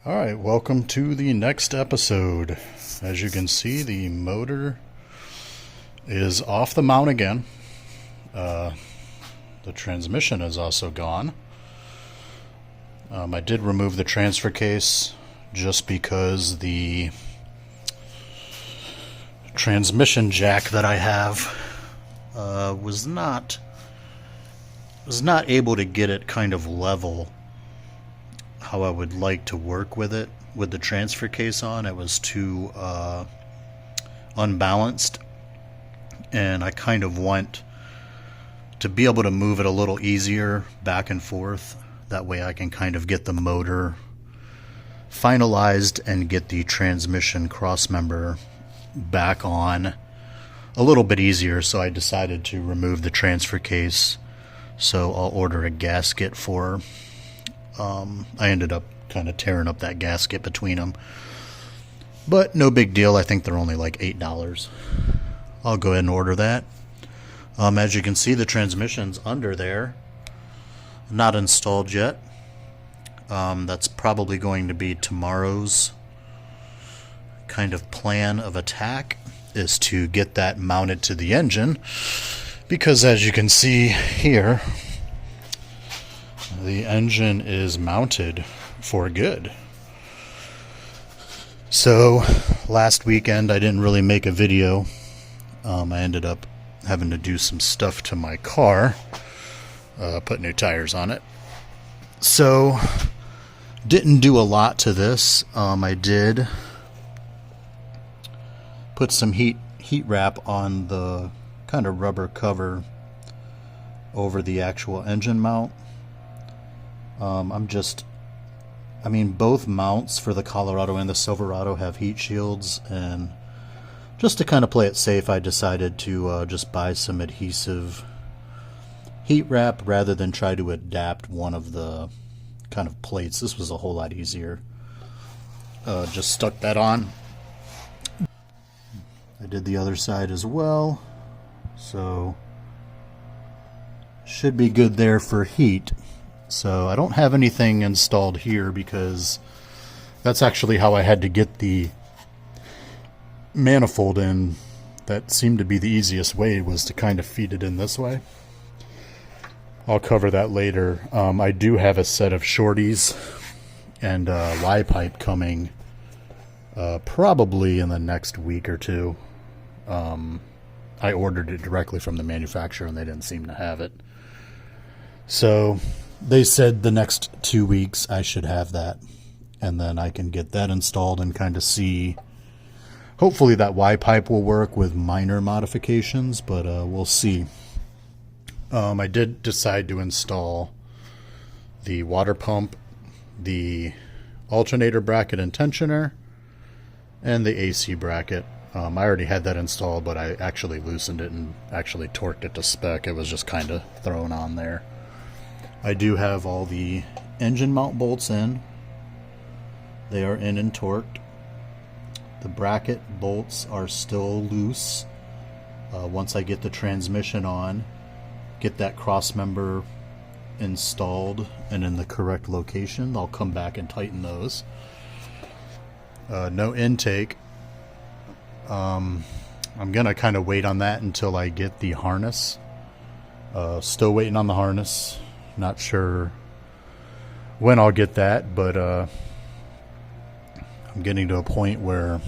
Alright, welcome to the next episode. As you can see, the motor is off the mount again. The transmission is also gone. I did remove the transfer case just because the transmission jack that I have was not able to get it kind of level how I would like to work with it with the transfer case on. It was too unbalanced, and I kind of want to be able to move it a little easier back and forth. That way I can kind of get the motor finalized and get the transmission cross member back on a little bit easier. So I decided to remove the transfer case. So I'll order a gasket for I ended up kind of tearing up that gasket between them, but no big deal. I think they're only like $8. I'll go ahead and order that. As you can see, the transmission's under there, not installed yet. That's probably going to be tomorrow's kind of plan of attack, is to get that mounted to the engine, because as you can see here, the engine is mounted for good. So last weekend I didn't really make a video. I ended up having to do some stuff to my car, put new tires on it. So didn't do a lot to this. I did put some heat wrap on the kind of rubber cover over the actual engine mount. Both mounts for the Colorado and the Silverado have heat shields, and just to kind of play it safe, I decided to just buy some adhesive heat wrap rather than try to adapt one of the kind of plates. This was a whole lot easier. Just stuck that on. I did the other side as well, so should be good there for heat. So I don't have anything installed here because that's actually how I had to get the manifold in. That seemed to be the easiest way, was to kind of feed it in this way. I'll cover that later. I do have a set of shorties and Y-pipe coming probably in the next week or two. I ordered it directly from the manufacturer and they didn't seem to have it. So they said the next 2 weeks I should have that, and then I can get that installed and kind of see. Hopefully that Y-pipe will work with minor modifications, but we'll see. I did decide to install the water pump, the alternator bracket and tensioner, and the AC bracket. I already had that installed, but I actually loosened it and actually torqued it to spec. It was just kind of thrown on there. I do have all the engine mount bolts in. They are in and torqued. The bracket bolts are still loose. Once I get the transmission on, get that cross member installed and in the correct location, I'll come back and tighten those. No intake. I'm gonna kind of wait on that until I get the harness. Still waiting on the harness. Not sure when I'll get that, but I'm getting to a point where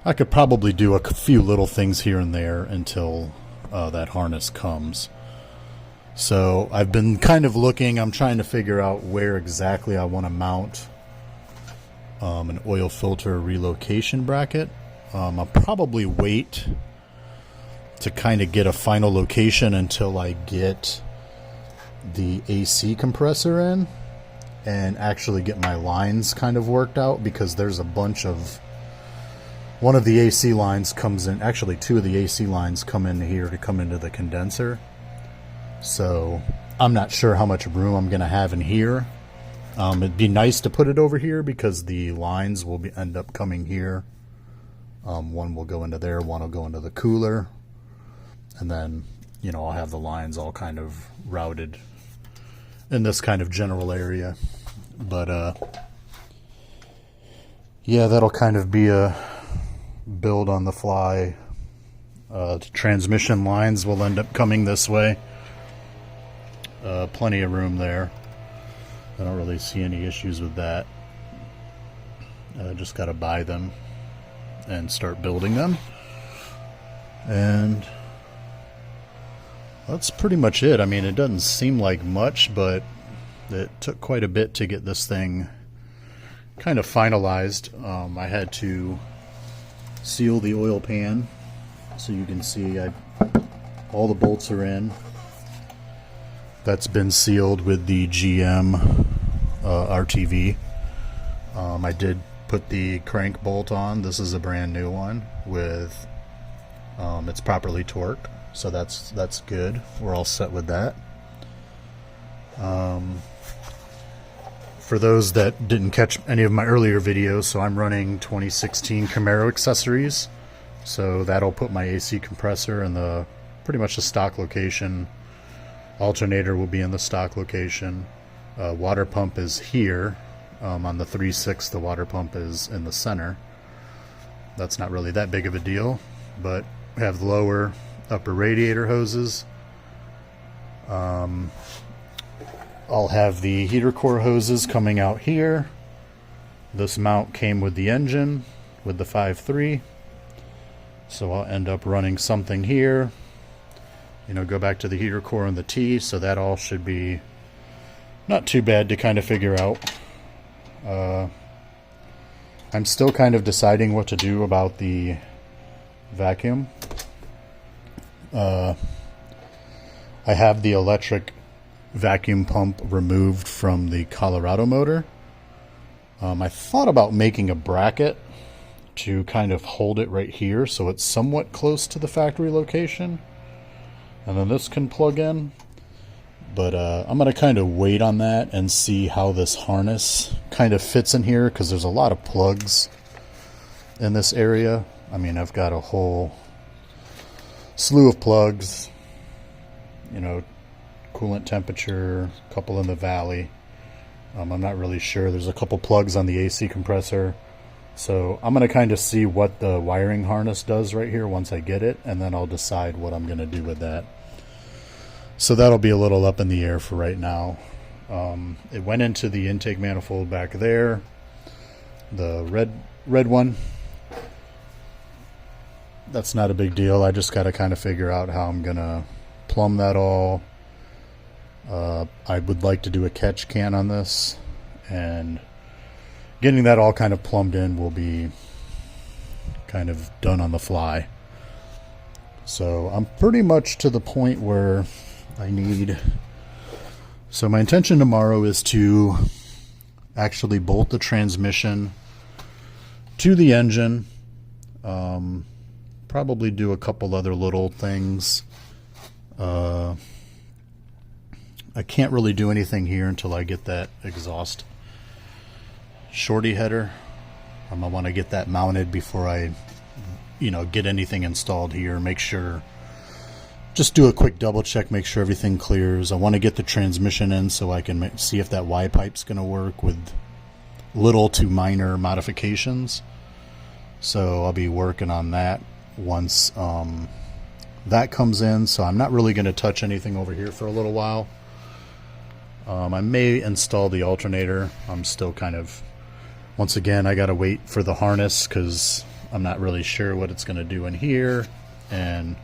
I could probably do a few little things here and there until that harness comes. So I've been kind of looking. I'm trying to figure out where exactly I want to mount an oil filter relocation bracket. I'll probably wait to kind of get a final location until I get the AC compressor in and actually get my lines kind of worked out, because there's a bunch of, one of the AC lines comes in, actually two of the AC lines come in here to come into the condenser. So I'm not sure how much room I'm going to have in here. It'd be nice to put it over here because the lines will end up coming here. One will go into there, one will go into the cooler, and then, you know, I'll have the lines all kind of routed in this kind of general area. But yeah, that'll kind of be a build on the fly. Transmission lines will end up coming this way. Plenty of room there. I don't really see any issues with that. Just got to buy them and start building them. And that's pretty much it. I mean, it doesn't seem like much, but it took quite a bit to get this thing kind of finalized. I had to seal the oil pan, so you can see all the bolts are in. That's been sealed with the GM RTV. I did put the crank bolt on. This is a brand new one with it's properly torqued, so that's good. We're all set with that. For those that didn't catch any of my earlier videos, so I'm running 2016 Camaro accessories, so that'll put my AC compressor in the pretty much the stock location. Alternator will be in the stock location. Water pump is here. On the 3.6, the water pump is in the center. That's not really that big of a deal, but we have lower, upper radiator hoses. I'll have the heater core hoses coming out here. This mount came with the engine, with the 5.3. So I'll end up running something here. Go back to the heater core and the T, so that all should be not too bad to kind of figure out. I'm still kind of deciding what to do about the vacuum. I have the electric vacuum pump removed from the Colorado motor. I thought about making a bracket to kind of hold it right here so it's somewhat close to the factory location, and then this can plug in. But I'm going to kind of wait on that and see how this harness kind of fits in here, because there's a lot of plugs in this area. I mean, I've got a whole slew of plugs, coolant temperature, a couple in the valley. I'm not really sure. There's a couple plugs on the AC compressor. So I'm going to kind of see what the wiring harness does right here once I get it, and then I'll decide what I'm going to do with that. So that'll be a little up in the air for right now. It went into the intake manifold back there, the red one. That's not a big deal. I just got to kind of figure out how I'm going to plumb that all. I would like to do a catch can on this, and getting that all kind of plumbed in will be kind of done on the fly. So I'm pretty much to the point where so my intention tomorrow is to actually bolt the transmission to the engine. Probably do a couple other little things. I can't really do anything here until I get that exhaust shorty header. I want to get that mounted before I get anything installed here. Make sure, just do a quick double check, make sure everything clears. I want to get the transmission in so I can see if that Y pipe's going to work with little to minor modifications. So I'll be working on that once that comes in. So I'm not really going to touch anything over here for a little while. I may install the alternator. I'm still kind of, once again, I got to wait for the harness because I'm not really sure what it's going to do in here, and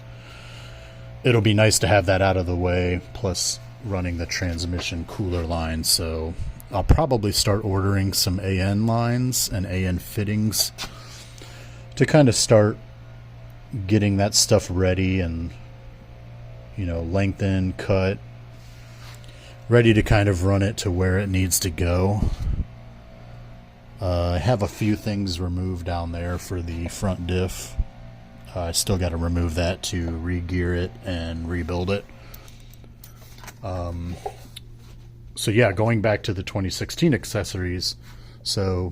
it'll be nice to have that out of the way, plus running the transmission cooler line. So I'll probably start ordering some AN lines and AN fittings to kind of start getting that stuff ready and lengthen, cut, ready to kind of run it to where it needs to go. I have a few things removed down there for the front diff. I still got to remove that to re-gear it and rebuild it. So yeah, going back to the 2016 accessories, or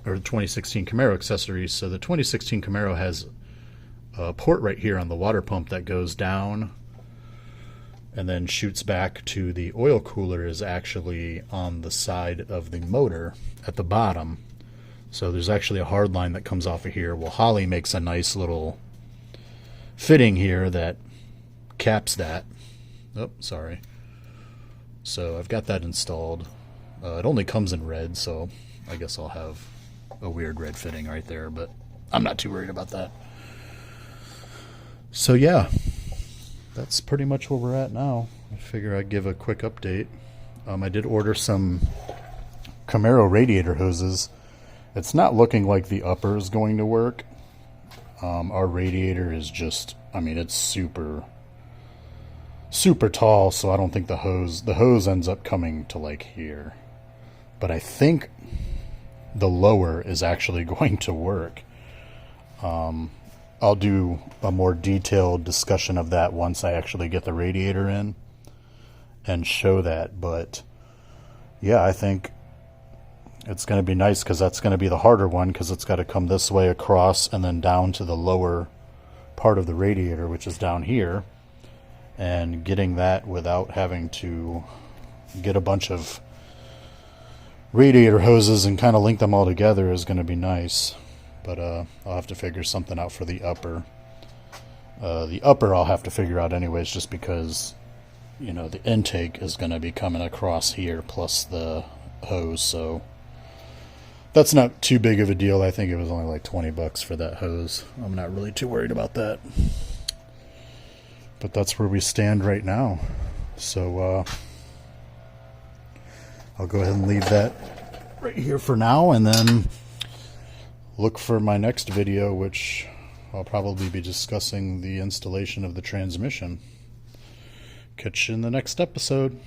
the 2016 Camaro accessories. So the 2016 Camaro has a port right here on the water pump that goes down and then shoots back to the oil cooler, is actually on the side of the motor at the bottom. So there's actually a hard line that comes off of here. Well, Holley makes a nice little fitting here that caps that. Oh, sorry. So I've got that installed. It only comes in red, so I guess I'll have a weird red fitting right there, but I'm not too worried about that. So yeah, that's pretty much where we're at now. I figure I'd give a quick update. I did order some Camaro radiator hoses. It's not looking like the upper is going to work. Our radiator is just, I mean, it's super tall, so I don't think the hose ends up coming to like here. But I think the lower is actually going to work. I'll do a more detailed discussion of that once I actually get the radiator in and show that. But yeah, I think it's going to be nice because that's going to be the harder one, because it's got to come this way across and then down to the lower part of the radiator, which is down here. And getting that without having to get a bunch of radiator hoses and kind of link them all together is going to be nice. But I'll have to figure something out for the upper. The upper I'll have to figure out anyways, just because, you know, the intake is going to be coming across here plus the hose, so that's not too big of a deal. I think it was only like $20 for that hose. I'm not really too worried about that. But that's where we stand right now. So I'll go ahead and leave that right here for now, and then look for my next video, which I'll probably be discussing the installation of the transmission. Catch you in the next episode.